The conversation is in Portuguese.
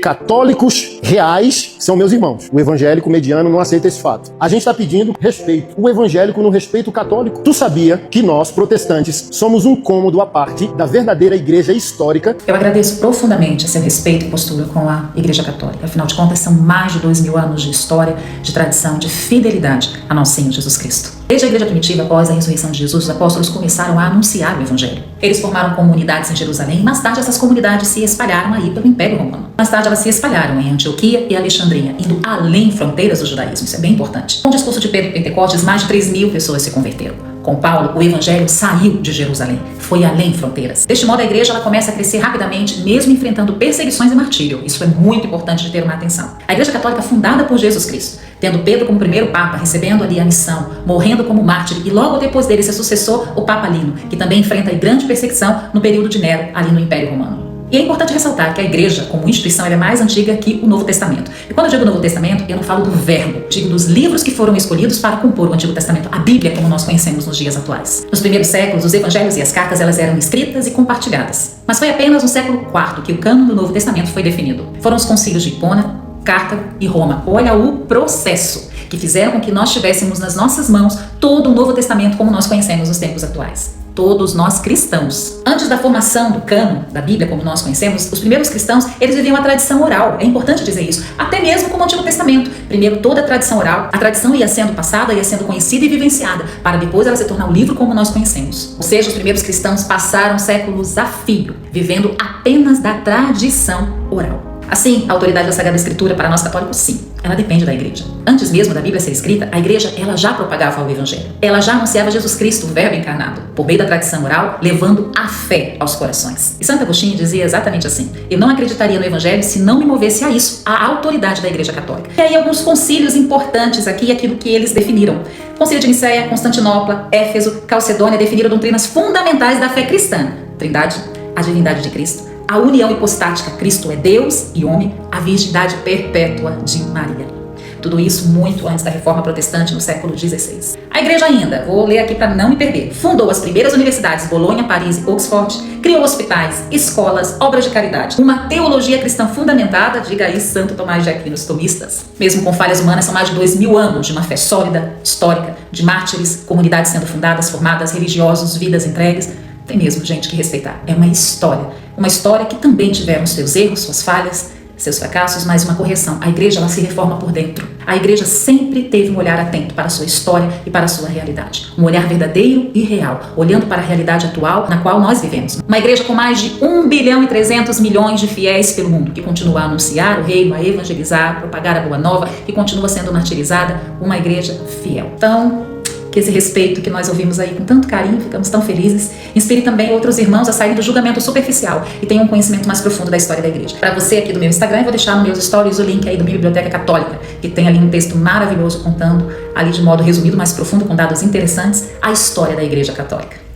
Católicos reais são meus irmãos. O evangélico mediano não aceita esse fato. A gente está pedindo respeito. O evangélico não respeita o católico. Tu sabia que nós, protestantes, somos um cômodo à parte da verdadeira igreja histórica? Eu agradeço profundamente seu respeito e postura com a Igreja Católica. Afinal de contas, são mais de 2000 anos de história, de tradição, de fidelidade a nosso Senhor Jesus Cristo. Desde a igreja primitiva, após a ressurreição de Jesus, os apóstolos começaram a anunciar o evangelho. Eles formaram comunidades em Jerusalém e mais tarde essas comunidades se espalharam aí pelo Império Romano. Mais tarde elas se espalharam em Antioquia e Alexandria, indo além fronteiras do judaísmo. Isso é bem importante. Com o discurso de Pedro Pentecostes, mais de 3.000 pessoas se converteram. Com Paulo, o evangelho saiu de Jerusalém, foi além fronteiras. Deste modo, a igreja ela começa a crescer rapidamente, mesmo enfrentando perseguições e martírio. Isso é muito importante de ter uma atenção. A igreja católica, fundada por Jesus Cristo, tendo Pedro como primeiro papa, recebendo ali a missão, morrendo como mártir, e logo depois dele, seu sucessor, o Papa Lino, que também enfrenta a grande perseguição no período de Nero, ali no Império Romano. E é importante ressaltar que a igreja, como instituição, ela é mais antiga que o Novo Testamento. E quando eu digo Novo Testamento, eu não falo do verbo, digo dos livros que foram escolhidos para compor o Antigo Testamento, a Bíblia, como nós conhecemos nos dias atuais. Nos primeiros séculos, os evangelhos e as cartas elas eram escritas e compartilhadas. Mas foi apenas no século IV que o cânon do Novo Testamento foi definido. Foram os concílios de Hipona, Cartago e Roma. Olha o processo que fizeram com que nós tivéssemos nas nossas mãos todo o Novo Testamento como nós conhecemos nos tempos atuais. Todos nós cristãos. Antes da formação do cânon da Bíblia, como nós conhecemos, os primeiros cristãos, eles viviam a tradição oral. É importante dizer isso. Até mesmo como o Antigo Testamento. Primeiro, toda a tradição oral. A tradição ia sendo passada, ia sendo conhecida e vivenciada, para depois ela se tornar o livro como nós conhecemos. Ou seja, os primeiros cristãos passaram séculos a fio, vivendo apenas da tradição oral. Assim, a autoridade da Sagrada Escritura para nós católicos, sim, ela depende da igreja. Antes mesmo da Bíblia ser escrita, a igreja ela já propagava o evangelho. Ela já anunciava Jesus Cristo, o verbo encarnado, por meio da tradição oral, levando a fé aos corações. E Santo Agostinho dizia exatamente assim: eu não acreditaria no evangelho se não me movesse a isso, a autoridade da igreja católica. E aí alguns concílios importantes aqui, aquilo que eles definiram. Concílio de Nicéia, Constantinopla, Éfeso, Calcedônia definiram doutrinas fundamentais da fé cristã. Trindade, a divindade de Cristo, a união hipostática, Cristo é Deus e homem, a virgindade perpétua de Maria. Tudo isso muito antes da Reforma Protestante no século XVI. A igreja ainda, vou ler aqui para não me perder, fundou as primeiras universidades, Bolonha, Paris e Oxford, criou hospitais, escolas, obras de caridade, uma teologia cristã fundamentada, diga aí Santo Tomás de Aquino, os tomistas. Mesmo com falhas humanas, são mais de 2000 anos de uma fé sólida, histórica, de mártires, comunidades sendo fundadas, formadas, religiosos, vidas entregues. Tem mesmo gente que respeitar. É uma história que também tiveram seus erros, suas falhas, seus fracassos, mas uma correção. A igreja ela se reforma por dentro. A igreja sempre teve um olhar atento para a sua história e para a sua realidade. Um olhar verdadeiro e real, olhando para a realidade atual na qual nós vivemos. Uma igreja com mais de 1.300.000.000 de fiéis pelo mundo, que continua a anunciar o reino, a evangelizar, a propagar a boa nova, que continua sendo martirizada, uma igreja fiel. Então, que esse respeito que nós ouvimos aí com tanto carinho, ficamos tão felizes, inspire também outros irmãos a saírem do julgamento superficial e tenham um conhecimento mais profundo da história da igreja. Para você aqui do meu Instagram, eu vou deixar nos meus stories o link aí da minha Biblioteca Católica, que tem ali um texto maravilhoso contando ali de modo resumido, mais profundo, com dados interessantes, a história da Igreja Católica.